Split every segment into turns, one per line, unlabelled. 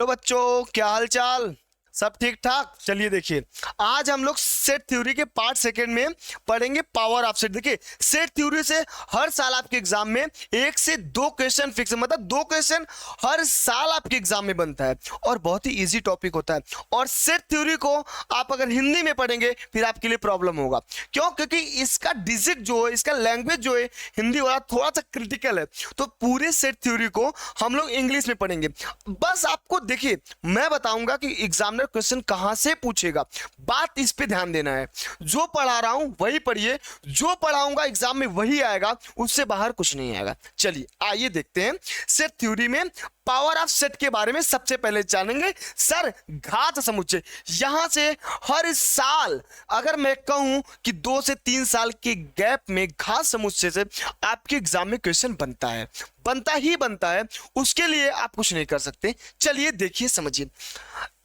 तो बच्चों क्या हाल चाल, सब ठीक ठाक। चलिए देखिए, आज हम लोग सेट थ्योरी के पार्ट सेकंड में पढ़ेंगे पावर ऑफ सेट। देखिए, सेट थ्योरी से हर साल आपके एग्जाम में 1 से 2 क्वेश्चन फिक्स है, मतलब 2 क्वेश्चन हर साल आपके एग्जाम में बनता है और बहुत ही इजी टॉपिक होता है। और सेट थ्योरी को आप अगर हिंदी में पढ़ेंगे फिर आपके लिए प्रॉब्लम होगा। क्यों? क्योंकि इसका डिजिट जो है, इसका लैंग्वेज जो है हिंदी वाला, थोड़ा सा क्रिटिकल है। तो पूरे सेट थ्योरी को हम लोग इंग्लिश में पढ़ेंगे। बस आपको देखिए, मैं बताऊंगा कि एग्जामिनर क्वेश्चन कहां से पूछेगा, बात इस पे ध्यान देना है। जो पढ़ा रहा हूं वही पढ़िए, जो पढ़ाऊंगा एग्जाम में वही आएगा, उससे बाहर कुछ नहीं आएगा। चलिए आइए देखते हैं सेट थ्योरी में पावर ऑफ सेट के बारे में। सबसे पहले जानेंगे सर घात समुच्चय। यहां से हर साल अगर मैं कहूं कि 2 से 3 साल के गैप में घात समुच्चय से आपके एग्जाम में क्वेश्चन बनता है, बनता ही बनता है। उसके लिए आप कुछ नहीं कर सकते। चलिए देखिए समझिए,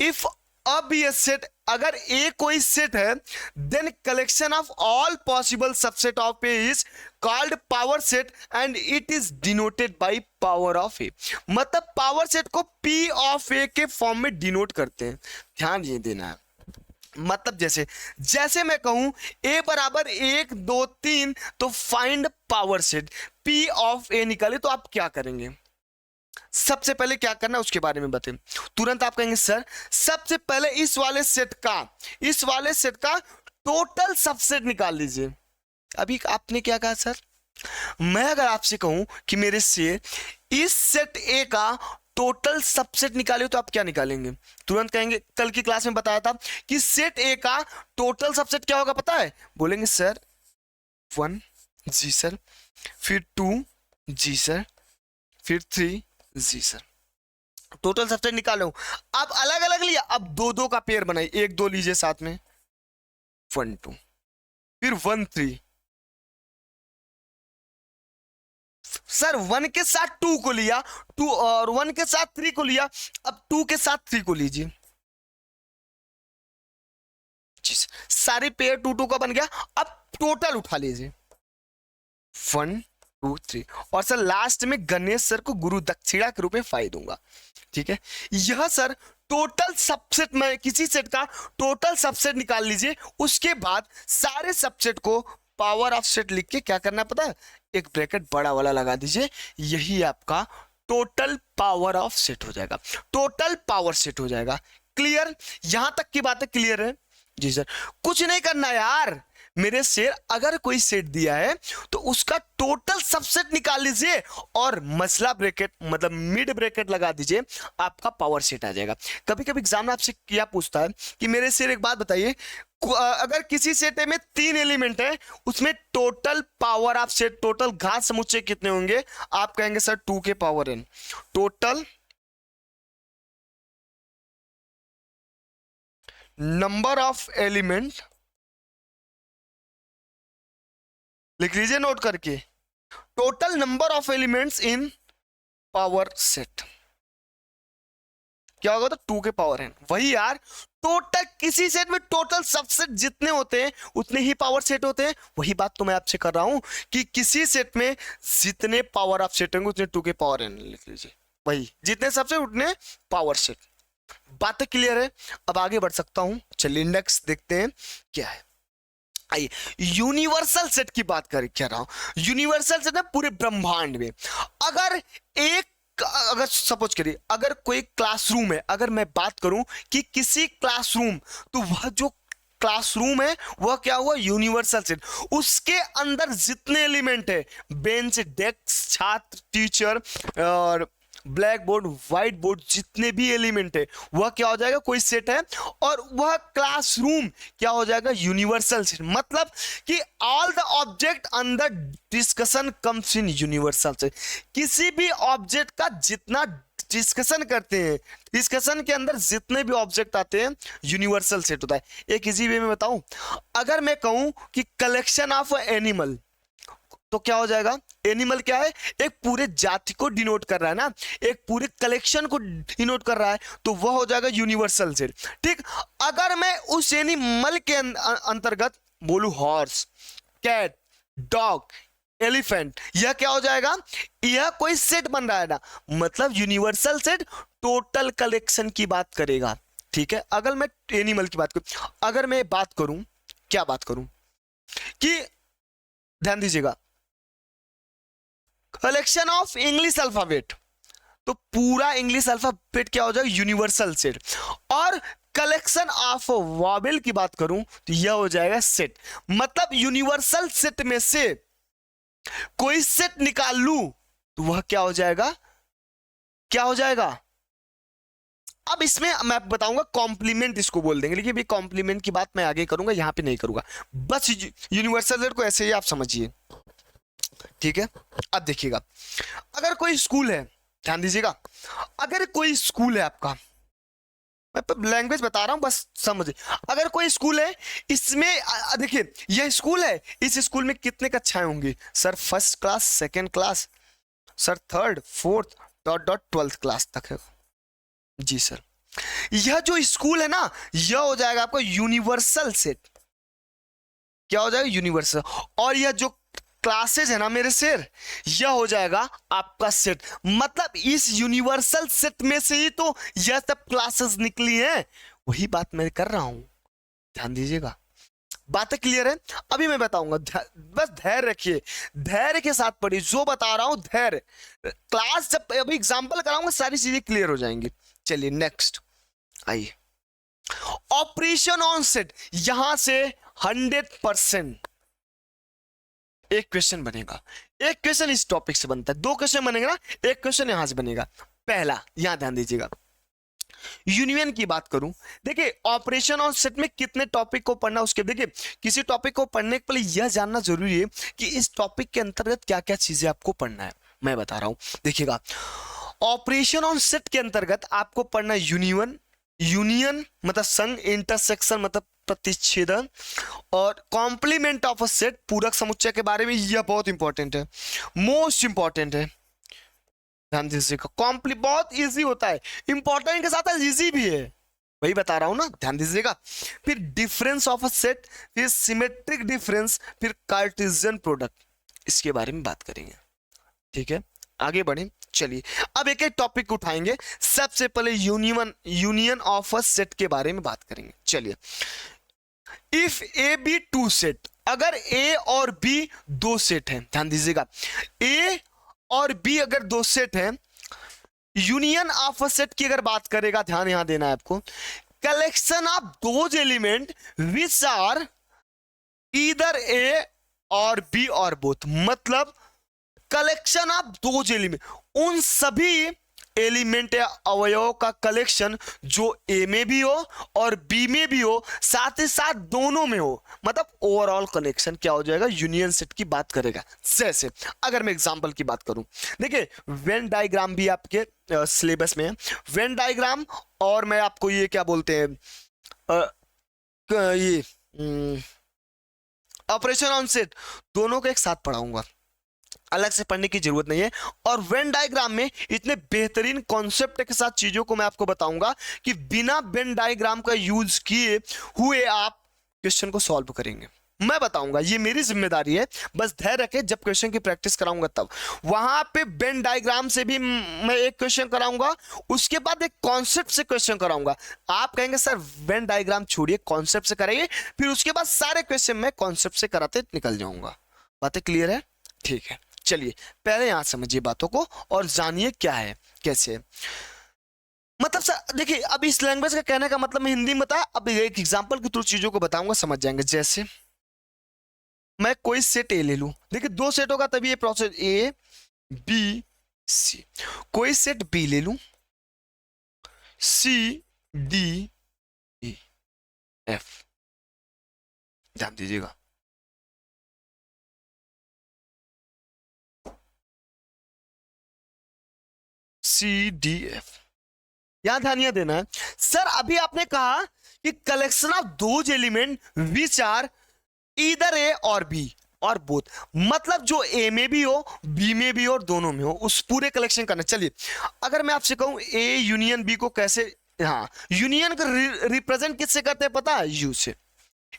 इफ अब ये सेट, अगर ए कोई सेट है, then collection of all possible subset of A is called power set and it is denoted by power of A. मतलब पावर सेट को पी ऑफ ए के फॉर्म में डिनोट करते हैं। ध्यान ये देना है। मतलब जैसे मैं कहूं a बराबर 1 2 3, तो find power set p of a निकाले, तो आप क्या करेंगे? सबसे पहले क्या करना है उसके बारे में बताएं। तुरंत आप कहेंगे सर सबसे पहले इस वाले सेट का टोटल सबसेट निकाल लीजिए। अभी आपने क्या कहा सर? मैं अगर आपसे कहूं कि मेरे से इस सेट ए का टोटल सबसेट निकालिए, तो आप क्या निकालेंगे? तुरंत कहेंगे, कल की क्लास में बताया था कि सेट ए का टोटल सबसेट क्या होगा पता है? बोलेंगे सर 1, जी सर, फिर 2, जी सर, फिर 3, जी सर। टोटल सबसेट निकालो। अब अलग अलग लिया, अब 2-2 का पेयर बनाइए, 1-2 लीजिए साथ में, 1 2, फिर 1 3। सर 1 के साथ 2 को लिया, 2 और 1 के साथ 3 को लिया, अब 2 के साथ 3 को लीजिए। सारे पेयर 2-2 का बन गया। अब टोटल उठा लीजिए 1 2 3, और सर लास्ट में गणेश सर को गुरु दक्षिणा के रूप में 5 दूंगा। ठीक है, यह सर टोटल सबसेट में किसी सेट का टोटल सबसेट निकाल लीजिए। उसके बाद सारे सबसेट को पावर ऑफ सेट लिख के क्या करना पता है? एक ब्रैकेट बड़ा वाला लगा दीजिए। यही आपका टोटल पावर ऑफ सेट हो जाएगा, टोटल पावर सेट हो जाएगा। क्लियर? यहां तक की बातें क्लियर है? जी सर। कुछ नहीं करना यार मेरे शेर, अगर कोई सेट दिया है तो उसका टोटल सबसेट निकाल लीजिए और मसला ब्रैकेट मतलब मिड ब्रैकेट लगा दीजिए, आपका पावर सेट आ जाएगा। कभी कभी एग्जाम में आपसे क्या पूछता है कि मेरे शेर एक बात बताइए, अगर किसी सेट में 3 एलिमेंट है, उसमें total power of set, total घात समुच्चय कितने होंगे? आप कहेंगे सर 2 के power n। Total number of element लिख लीजिए नोट करके, total number of elements in power set क्या होगा? तो 2 के पावर n। वही यार, टोटल किसी सेट में टोटल सबसेट जितने होते हैं उतने ही पावर सेट होते हैं। वही बात तो मैं आपसे कर रहा हूं कि किसी सेट में जितने पावर ऑफ सेट होंगे उतने 2 के पावर n लिख लीजिए। वही जितने सबसेट उतने पावर सेट। बातें क्लियर है? अब आगे बढ़ सकता हूं। चलिए इंडेक्स देखते हैं क्या है। आइए यूनिवर्सल सेट की बात कर रहा हूं। यूनिवर्सल सेट है पूरे ब्रह्मांड में। अगर सपोज करिए, अगर कोई क्लासरूम है, अगर मैं बात करूं कि किसी क्लासरूम, तो वह जो क्लासरूम है वह क्या हुआ? Universal set. उसके अंदर जितने एलिमेंट है, बेंच, डेस्क, छात्र, टीचर और ब्लैक बोर्ड, व्हाइट बोर्ड, जितने भी एलिमेंट है वह क्या हो जाएगा? कोई सेट है, और वह क्लासरूम क्या हो जाएगा? Universal set. मतलब कि all the object under discussion comes in universal set. किसी भी ऑब्जेक्ट का जितना डिस्कशन करते हैं, डिस्कशन के अंदर जितने भी ऑब्जेक्ट आते हैं, यूनिवर्सल सेट होता है। एक इजी वे में बताऊं, अगर मैं कहूं कि कलेक्शन ऑफ एनिमल, तो क्या हो जाएगा? एनिमल क्या है? एक पूरे जाति को डिनोट कर रहा है ना, एक पूरे कलेक्शन को डिनोट कर रहा है, तो वह हो जाएगा यूनिवर्सल सेट। ठीक, अगर मैं उस एनिमल के अंतर्गत बोलूं हॉर्स, कैट, डॉग, एलिफेंट, यह क्या हो जाएगा, यह कोई सेट बन रहा है ना, मतलब यूनिवर्सल सेट टोटल कलेक्शन की बात करेगा। ठीक है, अगर मैं एनिमल की बात करूं, अगर मैं बात करूं, क्या बात करूं कि ध्यान दीजिएगा, कलेक्शन ऑफ इंग्लिश अल्फाबेट, तो पूरा इंग्लिश अल्फाबेट क्या हो जाएगा, यूनिवर्सल सेट। और कलेक्शन ऑफ वॉवेल की बात करूं तो यह हो जाएगा सेट, मतलब यूनिवर्सल सेट में से कोई सेट निकाल लूं तो वह क्या हो जाएगा, क्या हो जाएगा। अब इसमें मैं बताऊंगा कॉम्प्लीमेंट इसको बोल देंगे, लेकिन कॉम्प्लीमेंट की बात मैं आगे करूंगा, यहां पे नहीं करूंगा, बस यूनिवर्सल सेट को ऐसे ही आप समझिए। ठीक है, अब देखिएगा, अगर कोई स्कूल है, ध्यान दीजिएगा, अगर कोई स्कूल है आपका, मैं लैंग्वेज बता रहा हूं बस समझिए, अगर कोई स्कूल है, इसमें देखिए यह स्कूल है, इस स्कूल में कितने कक्षाएं होंगी sir, first class, second class, sir third, fourth, dot dot 12th class तक है जी सर। यह जो स्कूल है ना, यह हो जाएगा आपका यूनिवर्सल सेट, क्या हो जाएगा, यूनिवर्सल। और यह जो क्लासेज है ना मेरे शेर, यह हो जाएगा आपका सेट, मतलब इस यूनिवर्सल सेट में से ही तो यह सब क्लासेस निकली हैं, वही बात मैं कर रहा हूं, ध्यान दीजिएगा, बातें क्लियर है। अभी मैं बताऊंगा, बस धैर्य रखिए, धैर्य के साथ पढ़िए, जो बता रहा हूं धैर्य, क्लास जब अभी एग्जांपल कराऊंगा सारी चीजें क्लियर हो जाएंगी। चलिए नेक्स्ट आइए, ऑपरेशन ऑन सेट, यहां से 100% एक क्वेश्चन बनेगा, एक क्वेश्चन इस टॉपिक से बनता है, 2 क्वेश्चन बनेगा ना, एक क्वेश्चन यहां से बनेगा। पहला, यहां ध्यान दीजिएगा, यूनियन की बात करूं, देखिए ऑपरेशन ऑन सेट में कितने टॉपिक को पढ़ना, उसके देखिए किसी टॉपिक को पढ़ने के पहले यह जानना जरूरी है कि इस टॉपिक के अंतर्गत क्या क्या चीजें आपको पढ़ना है, मैं बता रहा हूं। देखिएगा, ऑपरेशन ऑन सेट के अंतर्गत आपको पढ़ना यूनियन, यूनियन मतलब संघ, इंटरसेक्शन मतलब प्रतिच्छेदन, और कॉम्प्लीमेंट ऑफ अ सेट, पूरक समुच्चय के बारे में, यह बहुत इंपॉर्टेंट है, मोस्ट इंपॉर्टेंट है, ध्यान दीजिएगा, बहुत इजी होता है, इंपॉर्टेंट के साथ इजी भी है, वही बता रहा हूं ना, ध्यान दीजिएगा। फिर डिफरेंस ऑफ अ सेट, फिर सिमेट्रिक डिफरेंस, फिर कार्टेशियन प्रोडक्ट, इसके बारे में बात करेंगे। ठीक है, आगे बढ़े, चलिए अब एक एक टॉपिक उठाएंगे। सबसे पहले यूनियन ऑफ अ सेट के बारे में बात करेंगे। चलिए, इफ ए बी 2 सेट, अगर ए और बी 2 सेट हैं, ध्यान दीजिएगा, ए और बी अगर 2 सेट हैं, यूनियन ऑफ अ सेट की अगर बात करेगा, ध्यान यहां देना है आपको, collection of those element which are either A और बी और बोथ, मतलब कलेक्शन ऑफ दोज एलिमेंट, उन सभी एलिमेंट या अवयवों का कलेक्शन जो ए में भी हो और बी में भी हो, साथ ही साथ दोनों में हो, मतलब ओवरऑल कलेक्शन क्या हो जाएगा, यूनियन सेट की बात करेगा। जैसे अगर मैं एग्जांपल की बात करूं, देखिए वेन डायग्राम भी आपके सिलेबस में है, वेन डायग्राम, और मैं आपको ये क्या बोलते हैं, ये ऑपरेशन ऑन सेट, दोनों को एक साथ पढ़ाऊंगा, अलग से पढ़ने की जरूरत नहीं है। और वेन डायग्राम में इतने बेहतरीन कॉन्सेप्ट के साथ चीजों को मैं आपको बताऊंगा कि बिना वेन डायग्राम का यूज किए हुए आप क्वेश्चन को सॉल्व करेंगे, मैं बताऊंगा, ये मेरी जिम्मेदारी है, बस धैर्य रखें, जब क्वेश्चन की प्रैक्टिस कराऊंगा तब वहां पे वेन डायग्राम से भी मैं एक क्वेश्चन कराऊंगा, उसके बाद एक कॉन्सेप्ट से क्वेश्चन कराऊंगा। आप कहेंगे सर वेन डायग्राम छोड़िए, कॉन्सेप्ट से कराइए, फिर उसके बाद सारे क्वेश्चन मैं कॉन्सेप्ट से कराते निकल जाऊंगा। बातें क्लियर है? ठीक है, चलिए पहले यहां समझिए बातों को और जानिए क्या है कैसे, मतलब सर देखिए, अब इस लैंग्वेज का कहने का मतलब मैं हिंदी में बता, अब एक एग्जांपल के थ्रू चीजों को बताऊंगा, समझ जाएंगे। जैसे मैं कोई सेट ए ले लूं, देखिए 2 सेट होगा तभी ये प्रोसेस, ए बी सी, कोई सेट बी ले लूं, सी डी ई एफ, ध्यान दीजिएगा, सी डी एफ, यहां ध्यान यह देना है। सर अभी आपने कहा कि collection of those element which are either A और बी और बोथ, मतलब जो ए में भी हो, बी में भी हो और दोनों में हो, उस पूरे कलेक्शन करना। चलिए अगर मैं आपसे कहूं ए यूनियन बी को कैसे, हाँ यूनियन को रिप्रेजेंट किससे करते हैं पता है, यू से,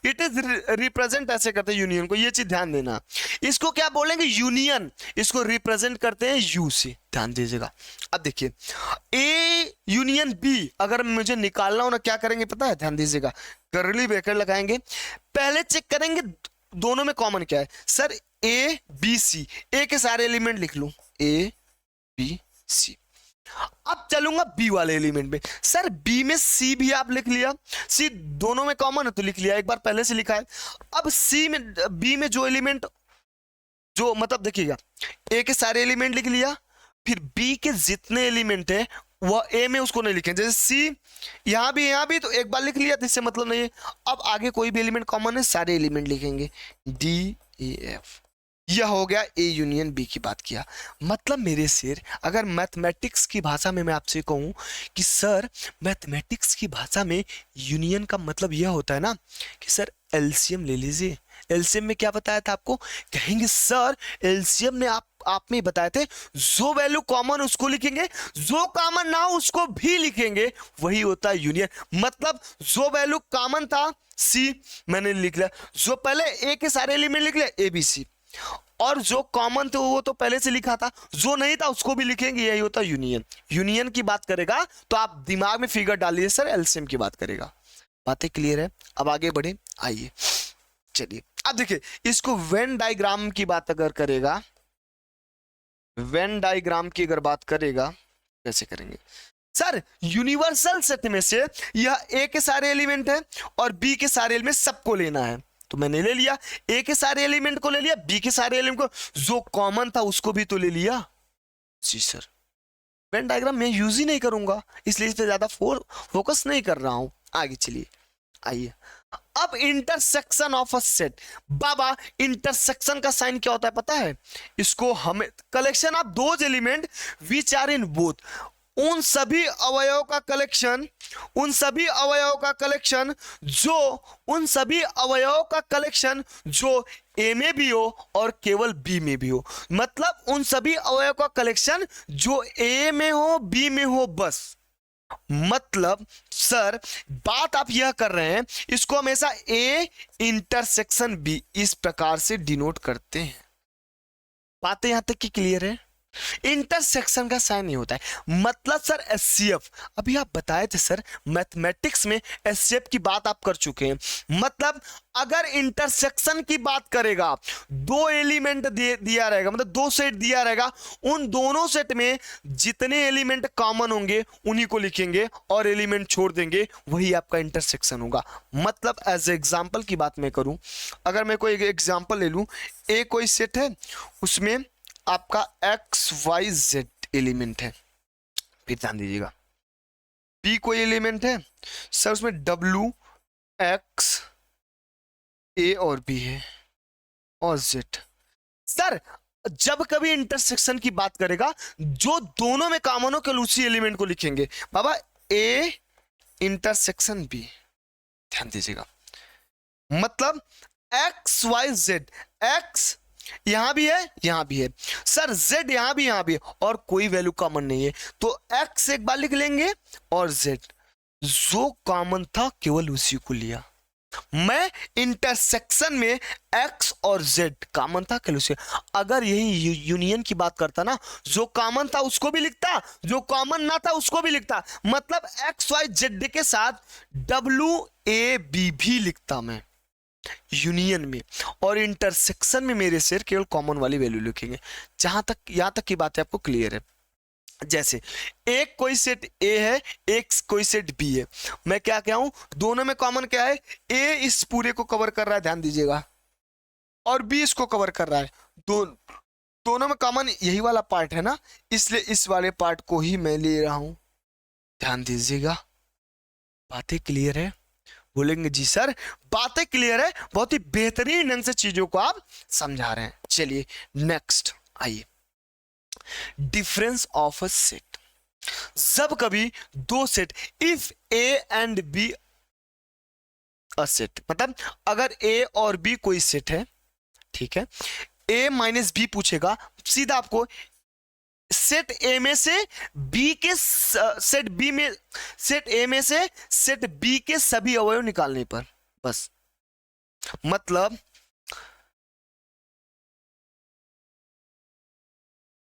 इट इज रिप्रेजेंट ऐसे करते हैं यूनियन को, ये चीज ध्यान देना। इसको क्या बोलेंगे, यूनियन, इसको रिप्रेजेंट करते हैं यू से, ध्यान दीजिएगा। अब देखिए ए यूनियन बी अगर मुझे निकालना हो ना, क्या करेंगे पता है, ध्यान दीजिएगा, कर्ली ब्रैकेट लगाएंगे, पहले चेक करेंगे दोनों में कॉमन क्या है। सर ए बी सी, ए के सारे एलिमेंट लिख लूं, ए बी सी। अब चलूंगा बी वाले एलिमेंट में, सर बी में सी भी आप लिख लिया, सी दोनों में कॉमन है तो लिख लिया, एक बार पहले से लिखा है। अब सी में बी में जो एलिमेंट, जो मतलब देखिएगा, ए के सारे एलिमेंट लिख लिया, फिर बी के जितने एलिमेंट है वह ए में उसको नहीं लिखे, जैसे सी यहां भी तो एक बार लिख लिया, इससे मतलब नहीं है। अब आगे कोई भी एलिमेंट कॉमन है, सारे एलिमेंट लिखेंगे, डी ए एफ। यह हो गया ए यूनियन बी की बात किया। मतलब मेरे शेर, अगर मैथमेटिक्स की भाषा में मैं आपसे कहूं कि सर मैथमेटिक्स की भाषा में यूनियन का मतलब यह होता है ना कि सर एलसीएम ले लीजिए। एलसीएम में क्या बताया था आपको, कहेंगे सर एलसीएम ने आप में बताए थे जो वैल्यू कॉमन उसको लिखेंगे, जो कॉमन ना हो उसको भी लिखेंगे, वही होता है यूनियन। मतलब जो वैल्यू कॉमन था सी मैंने लिख लिया, जो पहले ए के सारे एलिमेंट लिख लिया ए बी सी, और जो कॉमन थे वो तो पहले से लिखा था, जो नहीं था उसको भी लिखेंगे, यही होता है यूनियन। यूनियन की बात करेगा तो आप दिमाग में फिगर डालिए, सर एलसीएम की बात करेगा। बातें क्लियर है, अब आगे बढ़े, आइए चलिए। अब देखिए इसको वेन डायग्राम की बात अगर करेगा, वेन डायग्राम की अगर बात करेगा कैसे करेंगे, सर यूनिवर्सल सेट में से यह ए के सारे एलिमेंट है और बी के सारे एलिमेंट सबको लेना है, तो मैंने ले लिया, ए के सारे एलिमेंट को ले लिया, बी के सारे एलिमेंट को, जो कॉमन था उसको भी तो ले लिया। जी सर, वेन डायग्राम मैं यूज ही नहीं करूंगा, इसलिए इस पे ज्यादा फोकस नहीं कर रहा हूं। आगे चलिए, आइए अब इंटरसेक्शन ऑफ अ सेट। बाबा इंटरसेक्शन का साइन क्या होता है पता है, इसको हमें collection of those element which are in both, उन सभी अवयवों का कलेक्शन, उन सभी अवयवों का कलेक्शन जो, उन सभी अवयवों का कलेक्शन जो ए में भी हो और केवल बी में भी हो। मतलब उन सभी अवयवों का कलेक्शन जो ए में हो बी में हो बस। मतलब सर बात आप यह कर रहे हैं, इसको हमेशा ए इंटरसेक्शन बी इस प्रकार से डिनोट करते हैं। बातें यहां तक की क्लियर है। इंटरसेक्शन का साइन नहीं होता है। मतलब सर एचसीएफ, अभी आप बताए थे सर मैथमेटिक्स में एचसीएफ की बात आप कर चुके हैं। मतलब अगर इंटरसेक्शन की बात करेगा, दो एलिमेंट दिया रहेगा, मतलब दो सेट दिया रहेगा, उन दोनों सेट में जितने एलिमेंट कॉमन होंगे उन्हीं को लिखेंगे और एलिमेंट छोड़ देंगे, वही आपका इंटरसेक्शन होगा। मतलब एज एग्जाम्पल की बात मैं करूं, अगर मैं कोई एग्जाम्पल ले लूं, ए कोई सेट है उसमें आपका एक्स वाई जेड एलिमेंट है, फिर ध्यान दीजिएगा बी कोई एलिमेंट है सर उसमें डब्ल्यू एक्स ए और बी है और जेड। सर जब कभी इंटरसेक्शन की बात करेगा जो दोनों में कॉमन हो केवल उसी एलिमेंट को लिखेंगे। बाबा ए इंटरसेक्शन बी, ध्यान दीजिएगा, मतलब एक्स वाई जेड, एक्स यहां भी है यहां भी है सर, z यहां भी है और कोई वैल्यू कॉमन नहीं है, तो x एक बार लिख लेंगे और z जो कॉमन था केवल उसी को लिया। मैं इंटरसेक्शन में x और z कॉमन था केवल उसी, अगर यही यूनियन की बात करता ना, जो कॉमन था उसको भी लिखता, जो कॉमन ना था उसको भी लिखता। मतलब x y z के साथ w a b भी लिखता मैं यूनियन में, और इंटरसेक्शन में मेरे शेर केवल कॉमन वाली वैल्यू लिखेंगे। जहां तक यहां तक की बात है आपको क्लियर है। जैसे एक कोई सेट ए है, एक कोई सेट बी है, मैं क्या क्या हूं, दोनों में कॉमन क्या है, ए इस पूरे को कवर कर रहा है, ध्यान दीजिएगा, और बी इसको कवर कर रहा है, दोनों में कॉमन यही वाला पार्ट है ना, इसलिए इस वाले पार्ट को ही मैं ले रहा हूं। ध्यान दीजिएगा, बातें क्लियर है। बोलेंगे जी सर बातें क्लियर है, बहुत ही बेहतरीन ढंग से चीजों को आप समझा रहे हैं। चलिए नेक्स्ट आइए, डिफरेंस ऑफ अ सेट। जब कभी दो set, if A and be a set, मतलब अगर ए और बी कोई सेट है, ठीक है, ए माइनस बी पूछेगा, सीधा आपको सेट ए में से बी के सेट बी में, सेट ए में से सेट बी के सभी अवयव निकालने पर, बस मतलब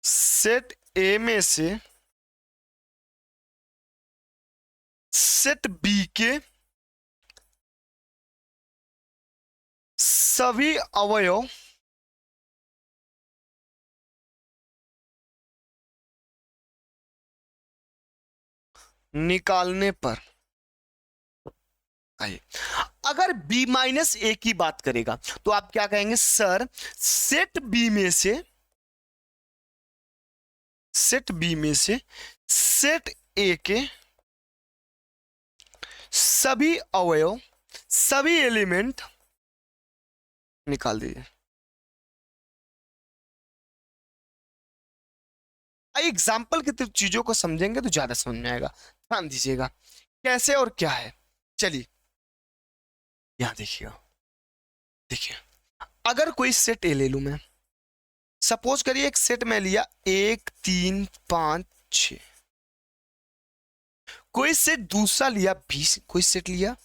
सेट ए में से सेट बी के सभी अवयव निकालने पर, आइए, अगर b माइनस ए की बात करेगा तो आप क्या कहेंगे, सर सेट बी में से सेट ए के सभी अवयव, सभी एलिमेंट निकाल दीजिए। एग्जाम्पल की तरफ चीजों को समझेंगे तो ज्यादा समझ में आएगा, ध्यान दीजिएगा कैसे और क्या है। चलिए यहां देखिएगा, देखिए अगर कोई सेट ए ले लू मैं, सपोज करिए एक सेट में लिया 1 3 5 6, कोई सेट दूसरा लिया 20, कोई सेट लिया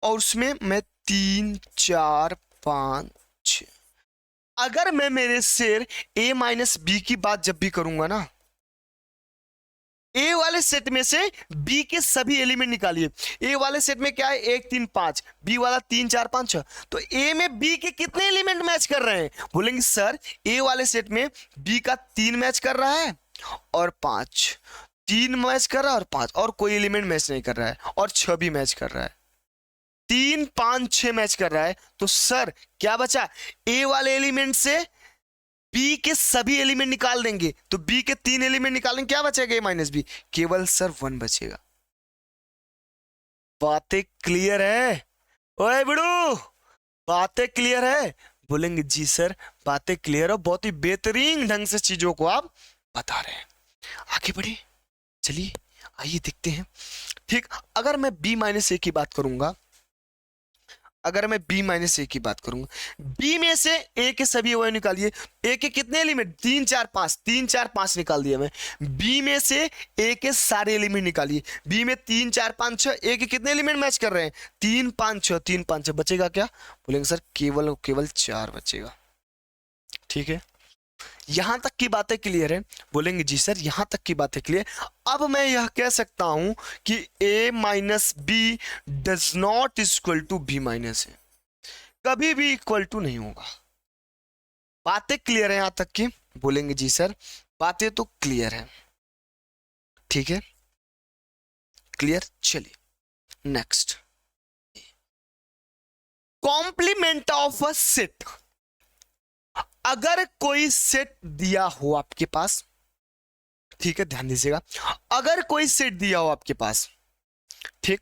और उसमें मैं 3 4 5 6, अगर मैं मेरे सेट a माइनस बी की बात जब भी करूंगा ना, ए वाले सेट में से बी के सभी एलिमेंट निकालिए। ए वाले सेट में क्या है, 1 3 5, बी वाला 3 4 5 6, तो ए में बी के कितने एलिमेंट मैच कर रहे हैं, बोलेंगे सर ए वाले सेट में बी का 3 मैच कर रहा है और 5, 3 मैच कर रहा है और 5, और कोई एलिमेंट मैच नहीं कर रहा है, और 6 भी मैच कर रहा है, 3 5 6 मैच कर रहा है। तो सर क्या बचा, ए वाले एलिमेंट से बी के सभी एलिमेंट निकाल देंगे, तो बी के 3 एलिमेंट निकालेंगे, क्या बचेगा, ए माइनस बी, केवल सर 1 बचेगा। बातें क्लियर है ओए बिड़ू, बातें क्लियर है, बोलेंगे जी सर बातें क्लियर है, बहुत ही बेहतरीन ढंग से चीजों को आप बता रहे हैं। आगे बढ़े, चलिए आइए देखते हैं। ठीक, अगर मैं b माइनस ए की बात करूंगा, अगर मैं b माइनस ए की बात करूंगा, b में से a के सभी अवयव निकालिए। a के कितने एलिमेंट, 3 4 5, 3 4 5 निकाल दिया मैं। b में से a के सारे एलिमेंट निकालिए। b में 3 4 5 6, a के कितने एलिमेंट मैच कर रहे हैं, 3 5 6, 3 5 6, बचेगा क्या, बोलेंगे सर केवल केवल 4 बचेगा। ठीक है, यहां तक की बातें क्लियर है, बोलेंगे जी सर यहां तक की बातें क्लियर। अब मैं यह कह सकता हूं कि a minus B does not equal to B minus A, कभी भी इक्वल टू नहीं होगा। बातें क्लियर है यहां तक की, बोलेंगे जी सर बातें तो क्लियर है। ठीक है, क्लियर। चलिए next, complement of a set. अगर कोई सेट दिया हो आपके पास, ठीक है ध्यान दीजिएगा, अगर कोई सेट दिया हो आपके पास, ठीक,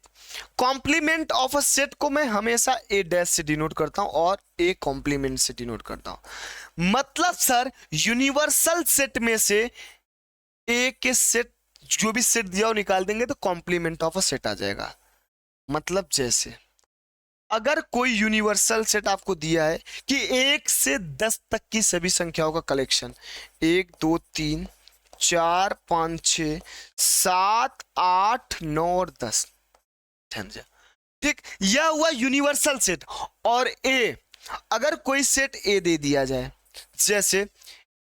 कॉम्प्लीमेंट ऑफ अ सेट को मैं हमेशा ए डैश से डिनोट करता हूं और ए कॉम्प्लीमेंट से डिनोट करता हूं। मतलब सर यूनिवर्सल सेट में से ए के सेट, जो भी सेट दिया हो निकाल देंगे तो कॉम्प्लीमेंट ऑफ अ सेट आ जाएगा। मतलब जैसे अगर कोई यूनिवर्सल सेट आपको दिया है कि 1 से 10 तक की सभी संख्याओं का कलेक्शन, 1 2 3 4 5 6 7 8 9 और 10, ठीक, यह हुआ यूनिवर्सल सेट। और ए, अगर कोई सेट ए दे दिया जाए, जैसे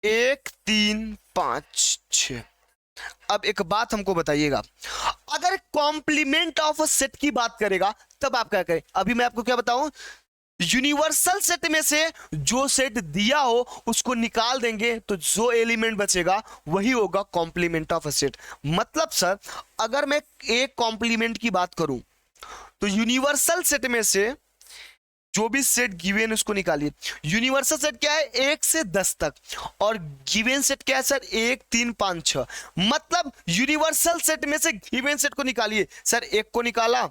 1 3 5 6, अब एक बात हमको बताइएगा, अगर कॉम्प्लीमेंट ऑफ सेट की बात करेगा तब आप क्या करें। अभी मैं आपको क्या बताऊं, यूनिवर्सल सेट में से जो सेट दिया हो उसको निकाल देंगे तो जो एलिमेंट बचेगा वही होगा कॉम्प्लीमेंट ऑफ अ सेट। मतलब सर अगर मैं एक कॉम्प्लीमेंट की बात करूं तो यूनिवर्सल सेट में से जो भी सेट गिवन उसको निकालिए। यूनिवर्सल सेट क्या है, 1 से 10 तक, और गिवन सेट क्या है सर, 1 3 5 6। मतलब यूनिवर्सल सेट में से गिवन सेट को निकालिए। सर 1 को निकाला,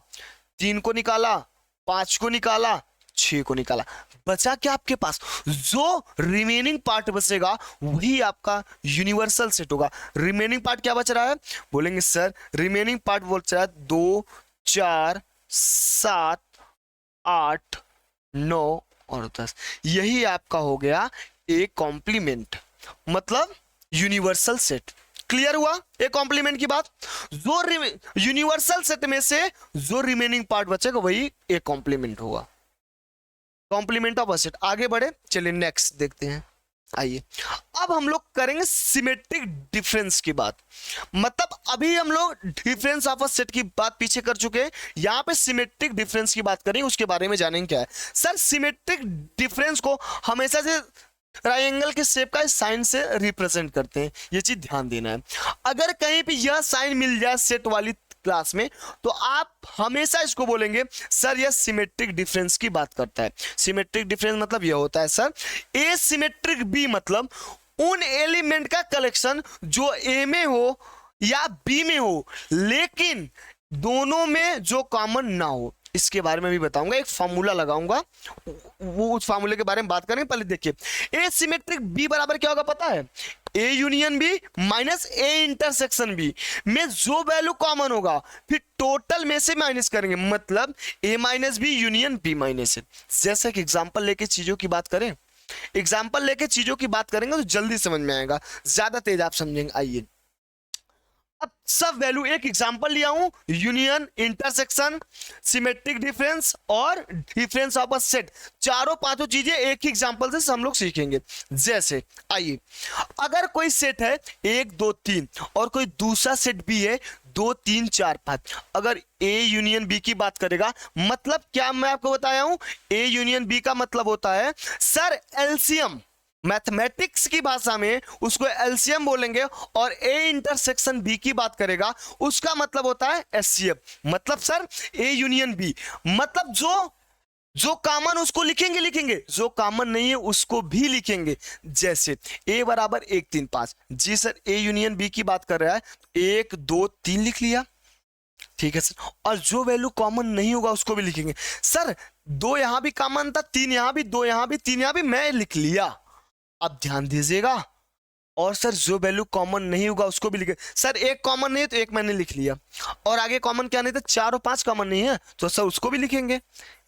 3 को निकाला, 5 को निकाला, 6 को निकाला, बचा क्या आपके पास, जो रिमेनिंग पार्ट बचेगा वही आपका यूनिवर्सल सेट होगा। रिमेनिंग पार्ट क्या बच रहा है, बोलेंगे सर रिमेनिंग पार्ट बच रहा है 2 4 7 8 9 और 10, यही आपका हो गया एक कॉम्प्लीमेंट, मतलब यूनिवर्सल सेट। क्लियर हुआ एक कॉम्प्लीमेंट की बात, जो यूनिवर्सल सेट में से जो रिमेनिंग पार्ट बचेगा वही एक कॉम्प्लीमेंट होगा। Complement of set. आगे बढ़े, चलिए नेक्स्ट देखते हैं। आइए अब हम लोग करेंगे सिमेट्रिक डिफरेंस की बात। मतलब अभी हम लोग डिफरेंस ऑफ अ सेट की बात पीछे कर चुके हैं, यहां पे सिमेट्रिक डिफरेंस की बात करेंगे, उसके बारे में जानेंगे क्या है। सर सिमेट्रिक डिफरेंस को हमेशा से ट्रायंगल के शेप का साइन से रिप्रेजेंट करते हैं, ये चीज ध्यान देना है। अगर कहीं पे यह साइन मिल जाए सेट वाली क्लास में तो आप हमेशा इसको बोलेंगे सर यह सिमेट्रिक डिफरेंस की बात करता है। सिमेट्रिक डिफरेंस मतलब यह होता है सर ए सिमेट्रिक बी, मतलब उन एलिमेंट का कलेक्शन जो ए में हो या बी में हो लेकिन दोनों में जो कॉमन ना हो। इसके बारे में भी बताऊंगा, एक फार्मूला लगाऊंगा, वो उस फार्मूले के बारे में बात करेंगे। पहले देखिए ए सिमेट्रिक बी बराबर क्या होगा पता है, A union B minus A intersection B में जो वैल्यू कॉमन होगा फिर टोटल में से माइनस करेंगे, मतलब A minus B union B minus A. जैसे कि एग्जांपल लेके चीजों की बात करें, एग्जांपल लेके चीजों की बात करेंगे तो जल्दी समझ में आएगा, ज्यादा तेज आप समझेंगे। आइए अब सब वैल्यू, एक एग्जांपल लिया हूं, यूनियन, इंटरसेक्शन, सिमेट्रिक डिफरेंस और डिफरेंस ऑफ अ सेट, चारों पांचों चीजें एक ही एग्जांपल से हम लोग सीखेंगे। जैसे आइए अगर कोई सेट है 1 2 3 और कोई दूसरा सेट भी है 2 3 4 5, अगर ए यूनियन बी की बात करेगा, मतलब क्या मैं आपको बताया हूं, ए यूनियन बी का मतलब होता है सर एलसीएम, मैथमेटिक्स की भाषा में उसको एलसीएम बोलेंगे, और ए इंटरसेक्शन बी की बात करेगा उसका मतलब होता है एचसीएफ, मतलब सर ए यूनियन बी, मतलब जो कॉमन उसको लिखेंगे, जो कॉमन नहीं है उसको भी लिखेंगे। जैसे ए बराबर 1 3 5, जी सर ए यूनियन बी की बात कर रहा है, 1 2 3 लिख लिया, ठीक है सर, और जो वैल्यू कॉमन नहीं होगा उसको भी लिखेंगे। सर 2 यहां भी कॉमन था, 3 यहां भी, 2 यहां भी, 3 यहां भी, मैं लिख लिया। अब ध्यान दीजिएगा, और सर जो वैल्यू कॉमन नहीं होगा उसको भी लिखे। सर एक कॉमन नहीं है तो एक मैंने लिख लिया, और आगे कॉमन क्या नहीं था, 4 और 5 कॉमन नहीं है तो सर उसको भी लिखेंगे।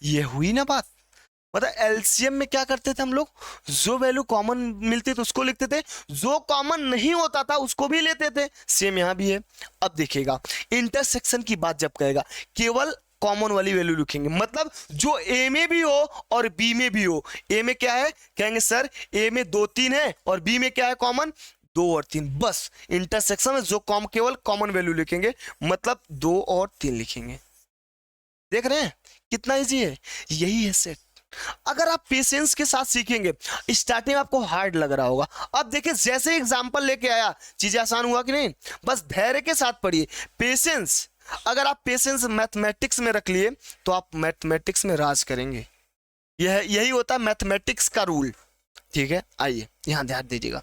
ये हुई ना बात। मतलब एलसीएम में क्या करते थे हम लोग, जो वैल्यू कॉमन मिलती तो उसको लिखते थे, जो कॉमन नहीं होता था उसको भी लेते थे। सेम यहां भी है। अब देखिएगा इंटरसेक्शन की बात जब कहेगा केवल कॉमन वाली वैल्यू लिखेंगे, मतलब जो ए में भी हो और बी में भी हो। ए में क्या है, कहेंगे सर ए में 2 3 है और बी में क्या है कॉमन, 2 और 3, बस इंटरसेक्शन में जो केवल कॉमन वैल्यू लिखेंगे, मतलब 2 और 3 लिखेंगे। देख रहे हैं कितना इजी है, यही है सेट। अगर आप पेशेंस के साथ सीखेंगे, स्टार्टिंग में आपको हार्ड लग रहा होगा, अब देखिए जैसे एग्जांपल लेके आया चीजें आसान हुआ कि नहीं, बस धैर्य के साथ पढ़िए, पेशेंस। अगर आप पेशेंस मैथमेटिक्स में रख लिए तो आप मैथमेटिक्स में राज करेंगे, यही होता है मैथमेटिक्स का रूल, ठीक है। आइए यहां ध्यान दीजिएगा।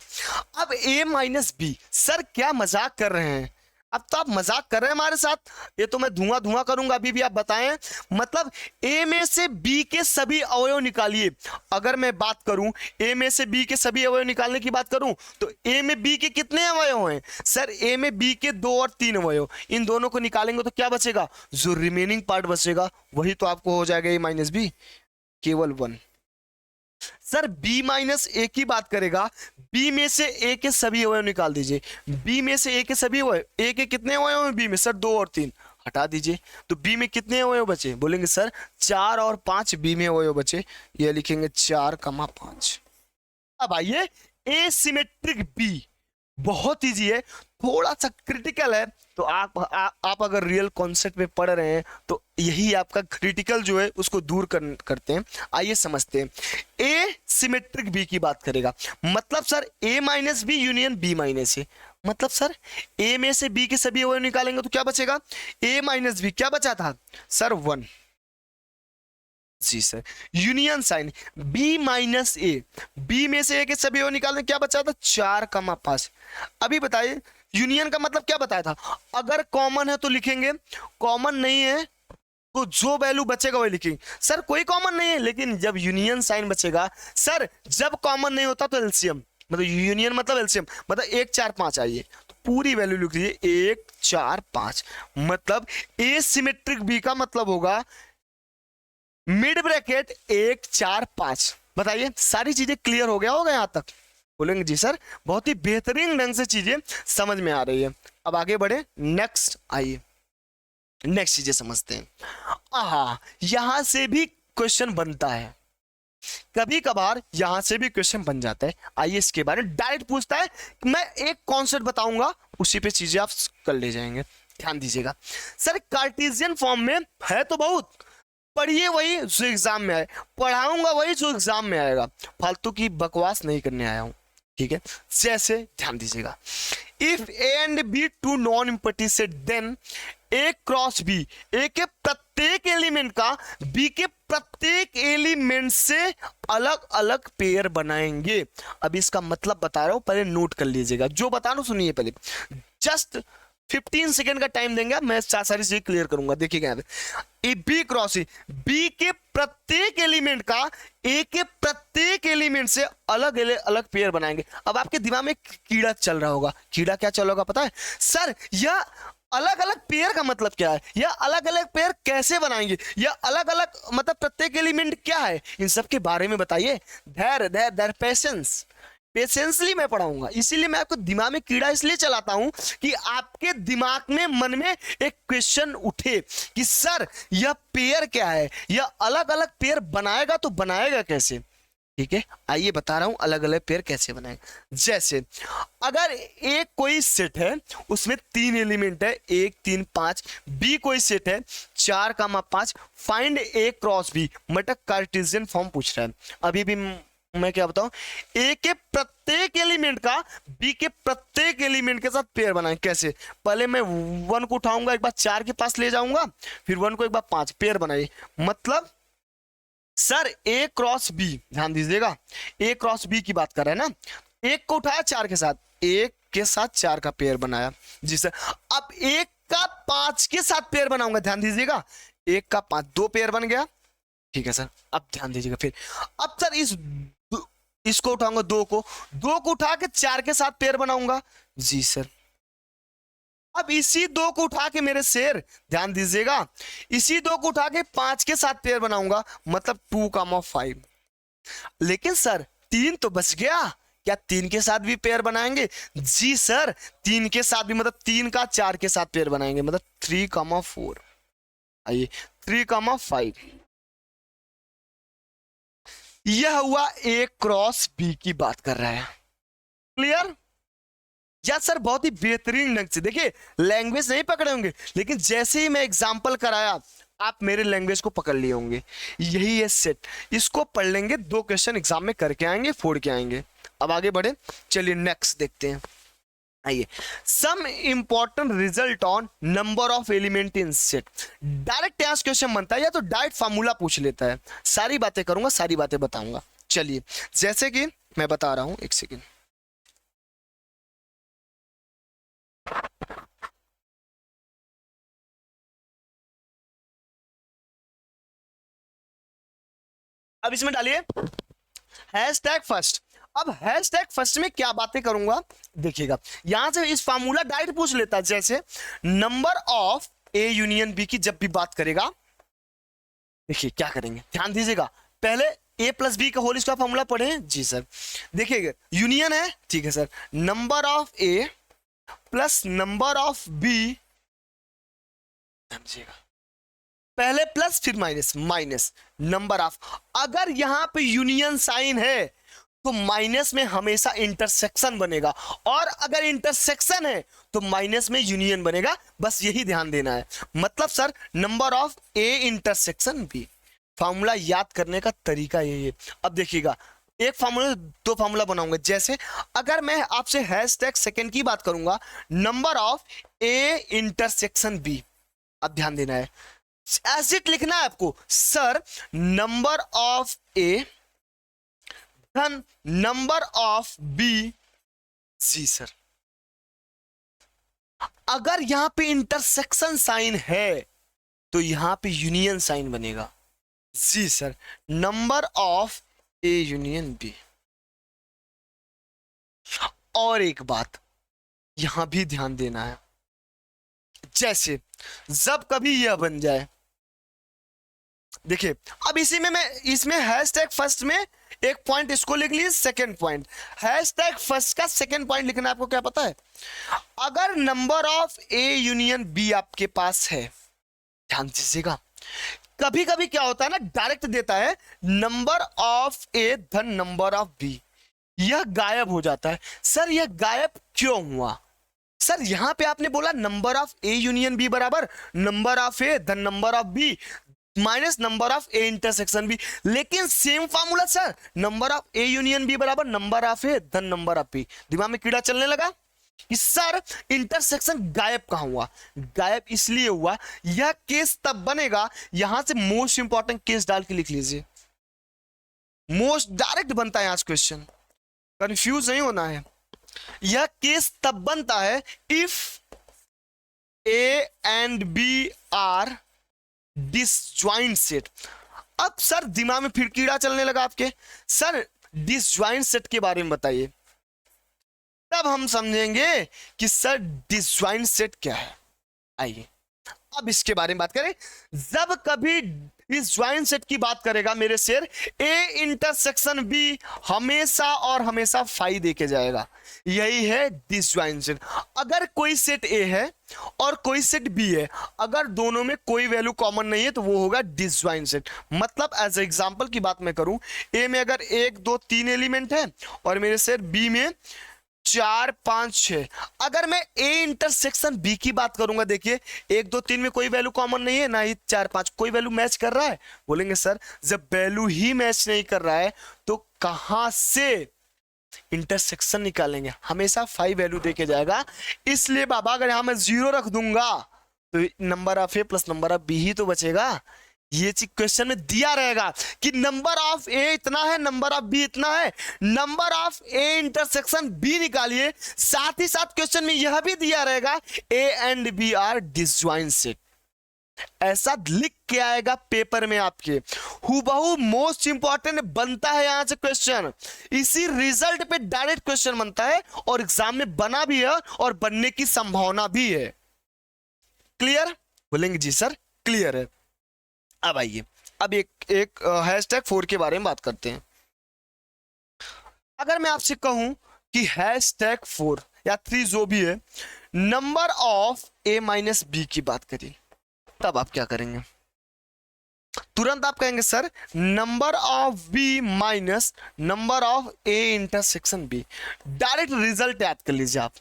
अब a माइनस बी, सर क्या मजाक कर रहे हैं, अब तो आप मजाक कर रहे हैं हमारे साथ, ये तो मैं धुआं धुआं करूंगा, अभी भी आप बताएं। मतलब a में से b के सभी अवयव निकालिए। अगर मैं बात करूं a में से b के सभी अवयव निकालने की बात करूं तो a में b के कितने अवयव हैं, सर a में b के 2 और 3 अवयव, इन दोनों को निकालेंगे तो क्या बचेगा, जो रिमेनिंग पार्ट बचेगा वही तो आपको हो जाएगा a माइनस बी, केवल 1। सर b माइनस ए की बात करेगा, b में से a के सभी अवयव निकाल दीजिए, b में से a के सभी अवयव, a के कितने अवयव हैं b में, सर 2 और 3, हटा दीजिए तो b में कितने अवयव बचे, बोलेंगे सर 4 और 5 b में अवयव बचे, ये लिखेंगे 4,5। अब आइए एसिमेट्रिक b, बहुत इजी है, थोड़ा सा क्रिटिकल है, तो आप अगर रियल कॉन्सेप्ट में पढ़ रहे हैं तो यही आपका क्रिटिकल जो है उसको दूर करते हैं। आइए समझते हैं, ए सिमेट्रिक बी की बात करेगा, मतलब sir A minus B union B minus A, मतलब सर ए में से बी के सभी अवयव निकालेंगे तो क्या बचेगा, ए माइनस बी, क्या बचा था सर 1, जी sir, union sign b minus A, B में से ए के सभी अवयव निकालने क्या बचा था 4,5। अभी बताइए यूनियन का मतलब क्या बताया था, अगर कॉमन है तो लिखेंगे, कॉमन नहीं है तो जो वैल्यू बचेगा वही लिखेंगे। सर कोई कॉमन नहीं है, लेकिन जब यूनियन साइन बचेगा, सर जब कॉमन नहीं होता तो एलसीएम, मतलब यूनियन मतलब एलसीएम, मतलब 1 4 5, आइए तो पूरी वैल्यू लिख लीजिए 1 4 5, मतलब ए सिमेट्रिक बी का मतलब होगा मिड ब्रैकेट 1 4 5। बताइए सारी चीजें क्लियर हो गया होगा यहां तक, बोलेंगे जी सर बहुत ही बेहतरीन ढंग से चीजें समझ में आ रही है। अब आगे बढ़े, नेक्स्ट आइए नेक्स्ट चीजें समझते हैं। आहा, यहां से भी क्वेश्चन बनता है, कभी कभार यहां से भी क्वेश्चन बन जाता है। आइए इसके बारे में डायरेक्ट पूछता है, मैं एक कॉन्सेप्ट बताऊंगा उसी पे चीजें आप कर ले जाएंगे। ध्यान दीजिएगा सर, कार्टेशियन फॉर्म में है तो बहुत, पढ़िए वही जो एग्जाम में आए, पढ़ाऊंगा वही जो एग्जाम में आएगा, फालतू की बकवास नहीं करने आया हूं, ठीक है। जैसे ध्यान दीजिएगा, if A and B two non empty set, then A cross B, A के प्रत्येक एलिमेंट का बी के प्रत्येक एलिमेंट से अलग अलग पेयर बनाएंगे। अब इसका मतलब बता रहा हूं, पहले नोट कर लीजिएगा, जो बता रहा हूं सुनिए पहले, जस्ट 15 सेकेंड का टाइम देंगे, मैं सारी चीजें क्लियर करूंगा। देखिएगा यहाँ पे बी क्रॉस बी के प्रत्येक एलिमेंट का ए के प्रत्येक एलिमेंट से अलग अलग पेयर बनाएंगे। अब आपके दिमाग में कीड़ा चल रहा होगा, कीड़ा क्या चल रहा होगा पता है सर, यह अलग अलग पेयर का मतलब क्या है, या अलग अलग पेयर कैसे बनाएंगे, या अलग अलग मतलब प्रत्येक एलिमेंट क्या है, इन सब के बारे में बताइए। धैर्य पेशेंसली मैं पढ़ाऊंगा, इसीलिए मैं आपको दिमाग में कीड़ा इसलिए चलाता हूं कि आपके दिमाग में मन में एक क्वेश्चन उठे कि सर यह पेयर क्या है, यह अलग अलग पेयर बनाएगा तो बनाएगा कैसे। ठीक है, आइए बता रहा हूं अलग अलग पेयर कैसे बनाएगा। जैसे अगर एक कोई सेट है उसमें 3 एलिमेंट है, 1 3 5, बी कोई सेट है 4, 5, फाइंड ए क्रॉस बी, मतलब कार्टेशियन फॉर्म पूछ रहा है। अभी भी मैं क्या बताऊं, ए के प्रत्येक एलिमेंट का बी के प्रत्येक एलिमेंट के साथ पेयर बनाए। कैसे, पहले मैं 1 को उठाऊंगा, एक बार 4 के पास ले जाऊंगा, फिर 1 को एक बार 5, पेयर बनाइए। मतलब सर ए क्रॉस बी, ध्यान दीजिएगा ए क्रॉस बी की बात कर रहे हैं ना, 1 को उठाया 4 के साथ, 1 के साथ 4 का पेयर बनाया जी सर। अब 1 का 5 के साथ पेयर बनाऊंगा, ध्यान दीजिएगा 1 का 5, 2 पेयर बन गया, ठीक है सर। अब ध्यान दीजिएगा, फिर अब सर इसको उठाऊंगा, 2 को उठा के 4 के साथ पेयर बनाऊंगा जी सर। अब इसी 2 को उठा के मेरे शेर, ध्यान दीजिएगा, इसी 2 को उठा के 5 के साथ पेयर बनाऊंगा, मतलब 2, 5। लेकिन सर 3 तो बच गया, क्या 3 के साथ भी पेयर बनाएंगे जी सर, 3 के साथ भी, मतलब 3 का 4 के साथ पेयर बनाएंगे, मतलब 3, 4। आइए 3, 5। यह हुआ ए क्रॉस बी की बात कर रहा है, क्लियर। या सर बहुत ही बेहतरीन ढंग से देखिए, लैंग्वेज नहीं पकड़े होंगे, लेकिन जैसे ही मैं एग्जांपल कराया आप मेरे लैंग्वेज को पकड़ लिए होंगे। यही है सेट, इसको पढ़ लेंगे, 2 क्वेश्चन एग्जाम में करके आएंगे, फोड़ के आएंगे। अब आगे बढ़े, चलिए नेक्स्ट देखते हैं। आइए, some important result on number of element in set. Direct यहाँ क्वेश्चन बनता है या तो डायरेक्ट फार्मूला पूछ लेता है। सारी बातें करूंगा, सारी बातें बताऊंगा। चलिए जैसे कि मैं बता रहा हूं, एक सेकेंड, अब इसमें डालिए हैशटैग फर्स्ट। अब हैशटैग फर्स्ट में क्या बातें करूंगा देखिएगा, यहां से इस फार्मूला डायरेक्ट पूछ लेता है। जैसे number of A union B की जब भी बात करेगा, देखिए क्या करेंगे, ध्यान दीजिएगा, पहले ए प्लस बी का होल स्क्वायर फार्मूला पढ़े जी सर। देखिएगा यूनियन है, ठीक है sir, number of A plus number of B, समझिएगा पहले प्लस फिर माइनस नंबर ऑफ। अगर यहां पे यूनियन साइन है तो माइनस में हमेशा इंटरसेक्शन बनेगा, और अगर इंटरसेक्शन है तो माइनस में यूनियन बनेगा, बस यही ध्यान देना है। मतलब sir number of A intersection B, formula याद करने का तरीका यही है। अब देखिएगा एक फार्मूला 2 फार्मूला बनाऊंगा। जैसे अगर मैं आपसे हैशटैग सेकंड की बात करूंगा, number of A intersection B, अब ध्यान देना है, एसिड लिखना है आपको, सर नंबर ऑफ ए धन नंबर ऑफ बी जी सर। अगर यहां पे इंटरसेक्शन साइन है तो यहां पे यूनियन साइन बनेगा जी sir, number of A union B. और एक बात यहां भी ध्यान देना है, जैसे जब कभी यह बन जाए, देखिए अब इसी में मैं इसमें हैशटैग फर्स्ट में एक पॉइंट इसको लिख लीजिए, सेकंड पॉइंट हैशटैग फर्स्ट का सेकंड पॉइंट लिखना है आपको, क्या पता है, अगर number of A union B आपके पास है, ध्यान दीजिएगा, कभी कभी क्या होता है ना, डायरेक्ट देता है नंबर ऑफ ए धन नंबर ऑफ बी, यह गायब हो जाता है। सर यह गायब क्यों हुआ? सर यहां पे आपने बोला number of A union B बराबर नंबर ऑफ ए धन number of B minus number of A intersection B, लेकिन same formula sir, number of A union B बराबर नंबर ऑफ ए धन नंबर ऑफ बी। दिमाग में कीड़ा चलने लगा कि सर इंटरसेक्शन गायब कहां हुआ? गायब इसलिए हुआ, यह केस तब बनेगा, यहां से मोस्ट इंपॉर्टेंट केस डाल के लिख लीजिए, मोस्ट डायरेक्ट बनता है आज क्वेश्चन, कंफ्यूज नहीं होना है। यह केस तब बनता है if A and B are disjoint set. अब सर दिमाग में फिर कीड़ा चलने लगा आपके, सर डिसजॉइंट सेट के बारे में बताइए, तब हम समझेंगे कि सर डिसजॉइंट सेट क्या है। आइए अब इसके बारे में बात करें। जब कभी डिसजॉइंट सेट की बात करेगा मेरे शेर, ए इंटरसेक्शन बी हमेशा और हमेशा फाई देके जाएगा, यही है डिसजॉइंट सेट। अगर कोई सेट ए है और कोई सेट बी है, अगर दोनों में कोई वैल्यू कॉमन नहीं है तो वो होगा डिसजॉइंट सेट। मतलब एज एग्जांपल की बात मैं करूं, ए में अगर 1 2 3 एलिमेंट है और मेरे शेर बी में 4 5 6, अगर मैं ए इंटरसेक्शन बी की बात करूंगा, देखिए 1 2 3 में कोई वैल्यू कॉमन नहीं है, ना ही 4 5 कोई वैल्यू मैच कर रहा है। बोलेंगे सर जब वैल्यू ही मैच नहीं कर रहा है तो कहां से इंटरसेक्शन निकालेंगे? हमेशा 5 वैल्यू देके जाएगा। इसलिए बाबा अगर यहां मैं 0 रख दूंगा तो number of A plus number of B ही तो बचेगा। ये चीज क्वेश्चन में दिया रहेगा कि नंबर ऑफ ए इतना है, नंबर ऑफ बी इतना है, number of A intersection B निकालिए। साथ ही साथ क्वेश्चन में यह भी दिया रहेगा A and B are disjoint set, ऐसा लिख के आएगा पेपर में आपके, हुबहू मोस्ट इंपॉर्टेंट बनता है यहां से क्वेश्चन। इसी रिजल्ट पे डायरेक्ट क्वेश्चन बनता है और एग्जाम में बना भी है और बनने की संभावना भी है। क्लियर? बोलेंगे जी सर क्लियर है। अब आइए अब एक हैशटैग 4 के बारे में बात करते हैं। अगर मैं आपसे कहूं कि हैशटैग 4 या 3 जो भी है, number of A minus B की बात करिए, तब आप क्या करेंगे? तुरंत आप कहेंगे sir number of B minus number of A intersection B. Direct result याद कर लीजिए आप,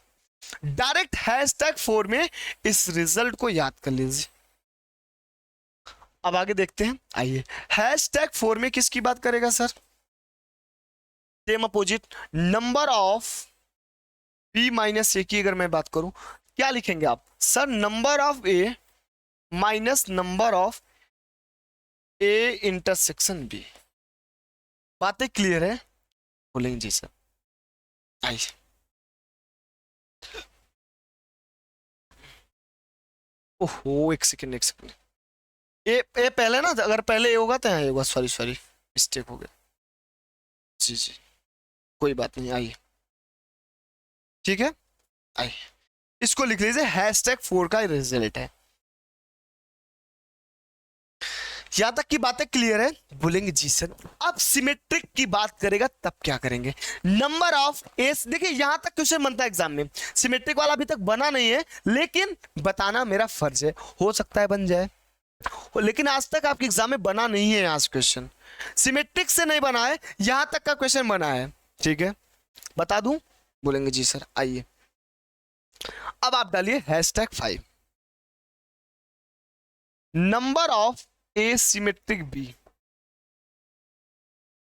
डायरेक्ट हैशटैग 4 में इस रिजल्ट को याद कर लीजिए। अब आगे देखते हैं, आइए हैशटैग 4 में किसकी बात करेगा sir? Same opposite, number of B minus A की अगर मैं बात करूं, क्या लिखेंगे आप? Sir number of A minus number of A intersection B. बातें क्लियर है? बोलेंगे जी सर। आइए ओहो एक सेकेंड ए पहले ना, अगर पहले ए होगा तो यहाँ होगा, सॉरी मिस्टेक हो गया जी जी, कोई बात नहीं। आइए ठीक है, आइए इसको लिख लीजिए, हैशटैग 4 का रिजल्ट है। यहां तक की बातें क्लियर है? बोलेंगे जी सर। अब सिमेट्रिक की बात करेगा तब क्या करेंगे? नंबर ऑफ एस, देखिए यहां तक क्वेश्चन बनता है एग्जाम में, सिमेट्रिक वाला अभी तक बना नहीं है, लेकिन बताना मेरा फर्ज है, हो सकता है बन जाए, लेकिन आज तक आपके एग्जाम में बना नहीं है। आज क्वेश्चन सिमेट्रिक से नहीं बना है, यहां तक का क्वेश्चन बना है, ठीक है बता दूं? बोलेंगे जी सर। आइए अब आप डालिए hashtag 5, number of A symmetric B.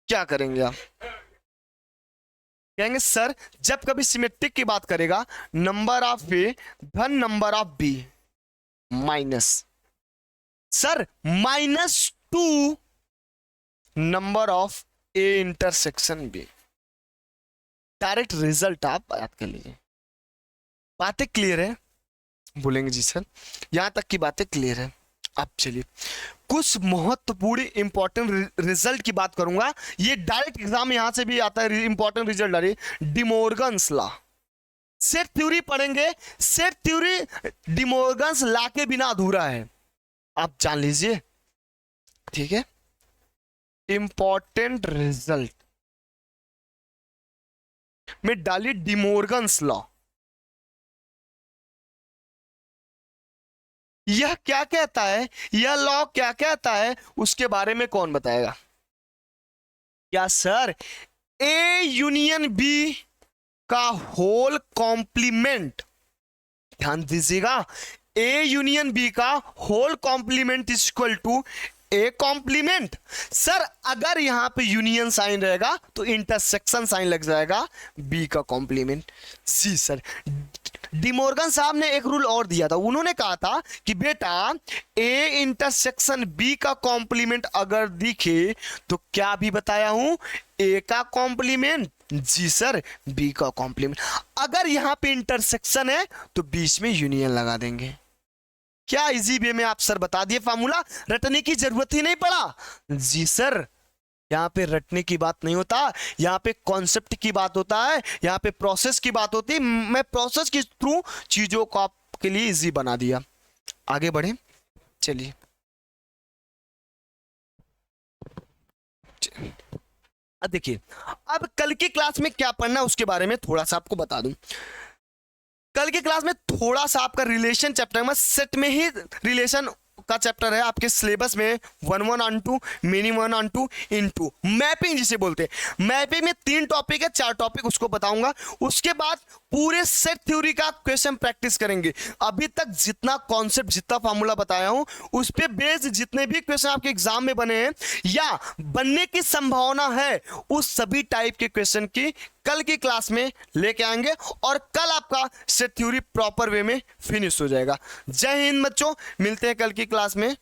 क्या करेंगे आप? कहेंगे सर जब कभी सिमेट्रिक की बात करेगा, नंबर ऑफ ए धन number of B minus, sir -2 number of A intersection B. Direct result आप याद कर लीजिए। बातें क्लियर है? बोलेंगे जी सर यहां तक की बातें क्लियर है। अब चलिए कुछ महत्वपूर्ण इंपॉर्टेंट रिजल्ट की बात करूंगा, ये डायरेक्ट एग्जाम यहां से भी आता है। इंपॉर्टेंट रिजल्ट डालिए, डिमोर्गन्स लॉ। सेट थ्योरी पढ़ेंगे, सेट थ्योरी डिमोर्गन्स लॉ के बिना अधूरा है, आप जान लीजिए, ठीक है। इंपॉर्टेंट रिजल्ट में डालिए डिमोर्गन्स लॉ। यह क्या कहता है, यह लॉ क्या कहता है, उसके बारे में कौन बताएगा? क्या सर ए यूनियन बी का होल कॉम्प्लीमेंट, ध्यान दीजिएगा, ए यूनियन बी का whole complement is equal to A complement. Sir अगर यहां पे यूनियन साइन रहेगा तो इंटरसेक्शन साइन लग जाएगा बी का कॉम्प्लीमेंट। जी सर, डिमोर्गन साहब ने एक रूल और दिया था, उन्होंने कहा था कि बेटा ए इंटरसेक्शन बी का कॉम्प्लीमेंट अगर दिखे तो क्या भी बताया हूं, ए का कॉम्प्लीमेंट, जी सर बी का कॉम्प्लीमेंट। अगर यहां पे इंटरसेक्शन है तो बीच में यूनियन लगा देंगे। क्या इजी वे में आप सर बता दिए, फार्मूला रटने की जरूरत ही नहीं पड़ा। जी सर, यहाँ पे रटने की बात नहीं होता, यहाँ पे कॉन्सेप्ट की बात होता है, यहाँ पे प्रोसेस की बात होती है। मैं प्रोसेस के थ्रू चीजों को आपके लिए इजी बना दिया। आगे बढ़े, चलिए अब देखिए, अब कल की क्लास में क्या पढ़ना है उसके बारे में थोड़ा सा आपको बता दूं। कल की क्लास में थोड़ा सा आपका रिलेशन चैप्टर में, सेट में ही रिलेशन का चैप्टर है आपके सिलेबस में, 1 on 2, mini 1 on 2 into mapping जिसे बोलते हैं। मैपिंग में 3 टॉपिक है, 4 टॉपिक उसको बताऊंगा। उसके बाद पूरे सेट थ्योरी का क्वेश्चन प्रैक्टिस करेंगे। अभी तक जितना कॉन्सेप्ट, जितना फार्मूला बताया हूं उस पे बेस्ड जितने भी क्वेश्चन आपके एग्जाम में बने हैं या बनने की संभावना है, उस सभी टाइप के क्वेश्चन की कल की क्लास में लेके आएंगे और कल आपका सेट थ्योरी प्रॉपर वे में फिनिश हो जाएगा। जय हिंद बच्चों, मिलते हैं कल की क्लास में।